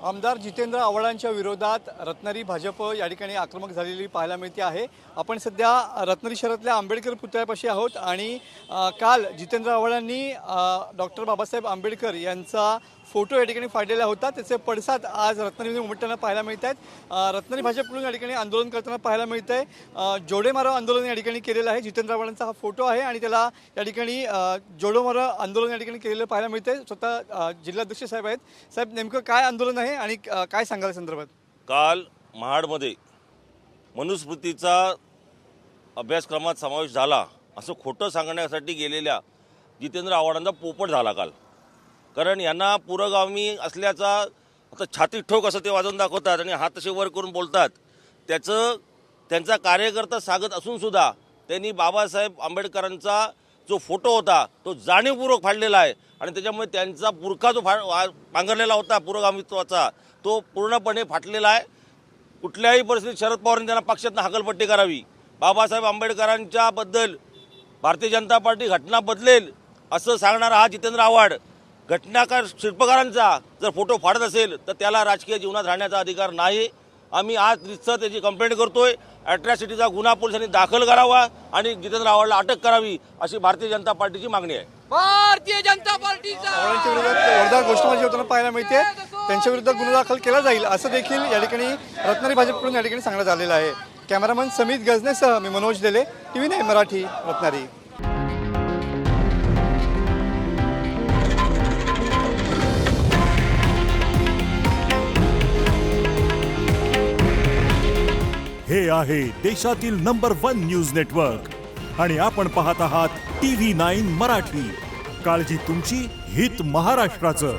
आमदार जितेंद्र आव्हाडांच्या विरोधात रत्नागिरी भाजप या ठिकाणी आक्रमक झालेली पाहायला मिळते आहे। आपण सध्या रत्नागिरी शहरातल्या आंबेडकर पुतळ्यापाशी आहोत आणि काल जितेंद्र आव्हाडांनी डॉक्टर बाबासाहेब आंबेडकर यांचा फोटो या ठिकाणी फाडलेला होता। त्याचे पडसाद आज रत्नागिरीमध्ये उमटताना पाहायला मिळत आहेत। रत्नागिरी भाजपकडून या ठिकाणी आंदोलन करताना पाहायला मिळत आहे। जोडे मारो आंदोलन या ठिकाणी केलेलं आहे। जितेंद्र आव्हाडांचा हा फोटो आहे आणि त्याला या ठिकाणी जोडो मारो आंदोलन या ठिकाणी केलेलं पाहायला मिळत आहे। स्वतः जिल्हाध्यक्ष साहेब आहेत। साहेब, नेमकं काय आंदोलन आहे आणि काय सांगाल संदर्भात? काल महाडमध्ये मनुस्मृतीचा अभ्यासक्रमात समावेश झाला असं खोटं सांगण्यासाठी गेलेल्या जितेंद्र आव्हाडांचा पोपट झाला काल। कारण यांना पुरोगामी असल्याचा आता छातीत ठोक असं ते वाजवून दाखवतात आणि हात तसे वर करून बोलतात। त्यांचा कार्यकर्ता सांगत असून सुद्धा त्यांनी बाबासाहेब आंबेडकरांचा जो फोटो होता तो जाणीवपूर्वक फाडलेला आहे आणि त्याच्यामुळे त्यांचा पुरखा जो पांघरलेला होता पुरोगामित्वाचा तो पूर्णपणे फाटलेला आहे। कुठल्याही परिस्थितीत शरद पवारांनी त्यांना पक्षातून हकलपट्टी करावी। बाबासाहेब आंबेडकरांच्या बद्दल भारतीय जनता पार्टी घटना बदलेल असं सांगणारा हा जितेंद्र आव्हाड घटनाकार शिल्पकारांचा जर फोटो फाडत असेल तर त्याला राजकीय जीवनात राहण्याचा अधिकार नाही। आम्ही आज रितसर त्याची कंप्लेंट करतोय। अॅट्रॉसिटीचा गुन्हा पोलिसांनी दाखल करावा आणि जितेंद्र आव्हाडला अटक करावी अशी भारतीय जनता पार्टीची मागणी आहे। भारतीय जनता पार्टीचा आव्हाडांच्या विरोधात जोरदार घोषणाबाजी होताना पाहायला मिळते। त्यांच्या विरुद्ध गुन्हा दाखल केला जाईल असं देखील या ठिकाणी रत्नागिरी भाजपकडून या ठिकाणी सांगण्यात आलेलं आहे। कॅमेरामन समित गजनेसह मी मनोज देले, TV9 मराठी, रत्नागिरी। हे आहे देशातील नंबर 1 न्यूज नेटवर्क आणि आपण पाहत आहात TV9 मराठी। काळजी तुमची, हित महाराष्ट्राचं।